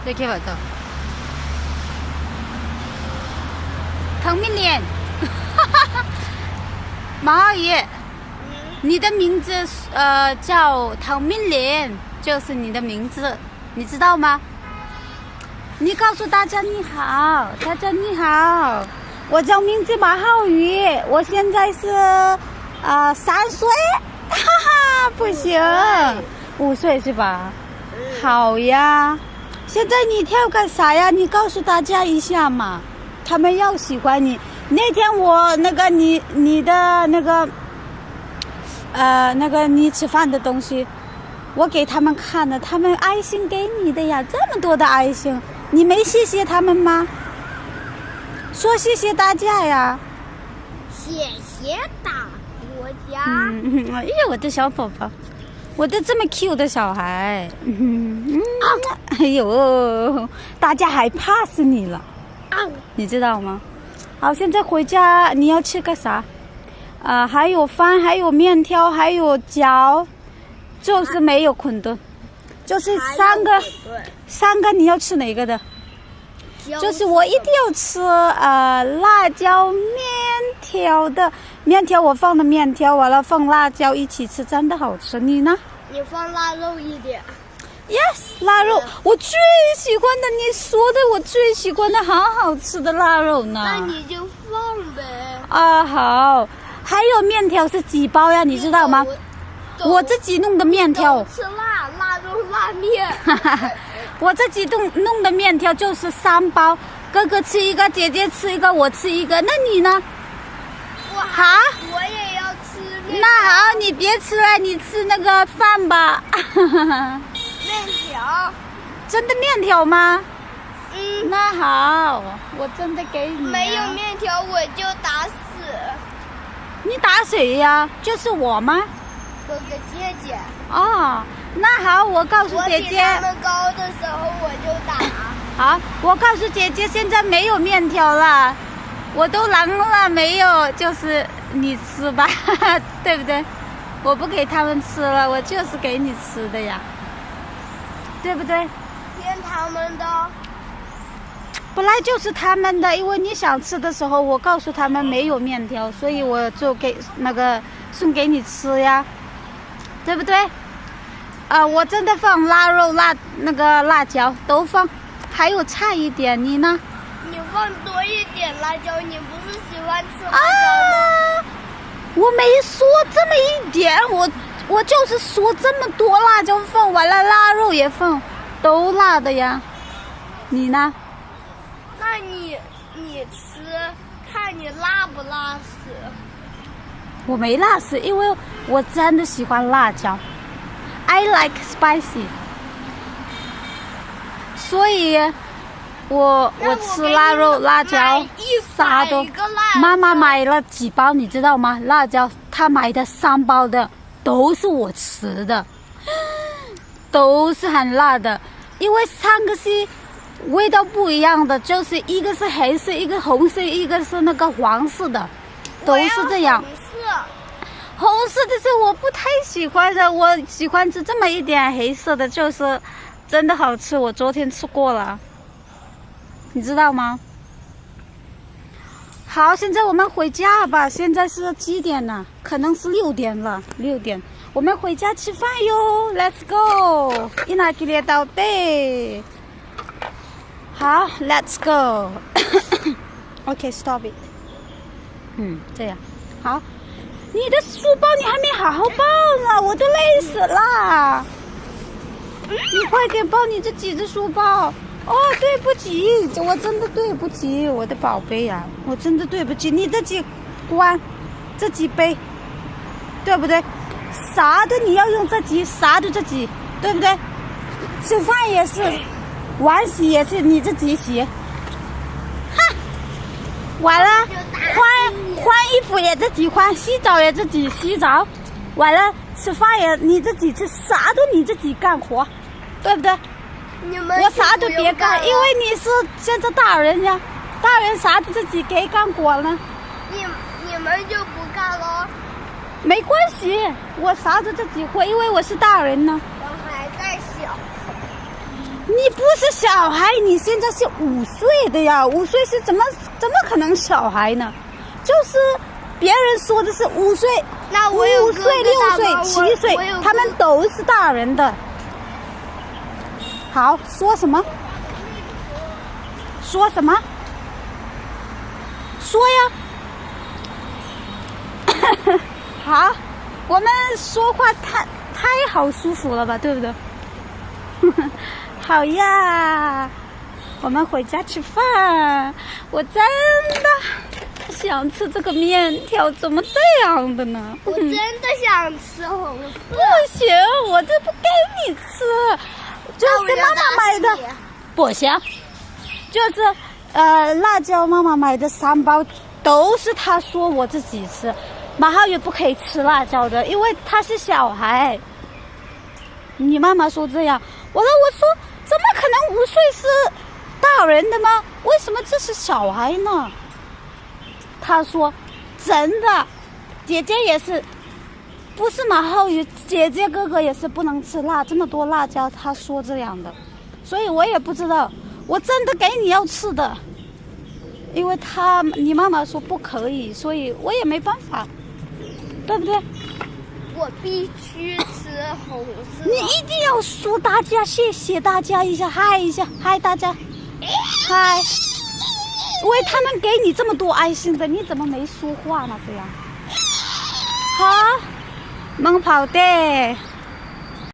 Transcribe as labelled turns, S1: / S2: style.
S1: 이렇게 봐도唐明莲马二爷你的名字叫唐明莲，就是你的名字，你知道吗？你告诉大家你好，大家你好，我叫名字马浩宇，我现在是3岁，哈哈，不行，5岁是吧？好呀，现在你跳干啥呀？你告诉大家一下嘛，他们要喜欢你。那天我那个你的那个你吃饭的东西，我给他们看了，他们爱心给你的呀，这么多的爱心，你没谢谢他们吗？说谢谢大家呀！
S2: 谢谢大家。
S1: 哎呀，我的小宝宝，我的这么 Q 的小孩，哎呦，大家还怕死你了，你知道吗？好，现在回家你要吃个啥？还有饭，还有面条，还有饺，就是没有馄饨，就是三个你要吃哪个的？就是我一定要吃辣椒面条的面条，我放的面条完了放辣椒一起吃，真的好吃。你呢？
S2: 你放腊肉一点。
S1: Yes， 腊肉我最喜欢的，你说的我最喜欢的，好好吃的腊肉呢。
S2: 那你就放呗。
S1: 好，还有面条是几包呀？你知道吗？我自己弄的面条。
S2: 吃腊肉拉面。
S1: 我自己弄的面条就是3包，哥哥吃一个，姐姐吃一个，我吃一个。那你呢？
S2: 我也要吃面条。
S1: 那好，你别吃了，你吃那个饭吧。
S2: 面条。
S1: 真的面条吗？那好，我真的给你。
S2: 没有面条我就打死。
S1: 你打谁呀？就是我吗？
S2: 哥哥姐姐。
S1: 哦，那好，我告诉姐姐。
S2: 我比他们高的时候我就打。
S1: 好，我告诉姐姐，现在没有面条了，我都冷了，没有，就是你吃吧，对不对？我不给他们吃了，我就是给你吃的呀，对不对？
S2: 骗他们的。
S1: 本来就是他们的，因为你想吃的时候，我告诉他们没有面条，所以我就送给你吃呀，对不对？我真的放腊肉、辣椒都放，还有菜一点，你呢？
S2: 你放多一点辣椒，你不是喜欢吃辣椒吗？
S1: 我没说这么一点，我就是说这么多辣椒放完了，腊肉也放，都辣的呀。你呢？
S2: 那你吃，看你辣不辣死。
S1: 我没辣死，因为我真的喜欢辣椒。I like spicy， 所以我吃腊肉、辣椒啥都。妈妈买了几包，你知道吗？辣椒她买的3包的，都是我吃的，都是很辣的，因为3个是味道不一样的，就是一个是黑色，一个红色，一个是那个黄色的，都是这样。红色的是我不太喜欢的，我喜欢吃这么一点黑色的，就是真的好吃。我昨天吃过了，你知道吗？好，现在我们回家吧。现在是几点了？可能是6点了，6点。我们回家吃饭哟 ，Let's go！ Ina kita tahu deh。好 ，Let's go。OK， stop it。这样好。你的书包你还没好好抱呢，我都累死了。你快点抱你这几只书包。哦，对不起，我真的对不起，我的宝贝呀，我真的对不起，你自己关，自己背，对不对？啥都你要用自己，啥都自己，对不对？吃饭也是，碗洗也是你自己洗。哼，完了，换衣服也自己换，洗澡也自己洗澡，完了吃饭也你自己吃，啥都你自己干活，对不对？我啥都别干，因为你是现在大人呀，大人啥都自己给干过了。
S2: 你们就不干了？
S1: 没关系，我啥都自己会，因为我是大人呢。
S2: 我还在小。
S1: 你你不是小孩，你现在是5岁的呀，5岁是怎么可能小孩呢？就是别人说的是5岁，
S2: 那我有
S1: 5岁、6岁、7岁，他们都是大人的。好，说什么？说什么？说呀！好，我们说话太好舒服了吧，对不对？好呀，我们回家吃饭。我真的想吃这个面条，怎么这样的呢？
S2: 我真的想吃红色。
S1: 不行，我这不给你吃，就是妈妈买的，不行，就是辣椒妈妈买的3包都是她说我自己吃，马浩宇不可以吃辣椒的，因为他是小孩。你妈妈说这样，我说怎么可能5岁是大人的吗？为什么这是小孩呢？他说真的，姐姐也是，不是马浩宇，姐姐哥哥也是不能吃辣，这么多辣椒，他说这样的，所以我也不知道，我真的给你要吃的，因为你妈妈说不可以，所以我也没办法，对不对？
S2: 我必须吃红色。
S1: 你一定要说大家，谢谢大家一下，嗨一下，嗨大家，嗨！因为他们给你这么多爱心的，你怎么没说话呢？这样，好，猛跑的。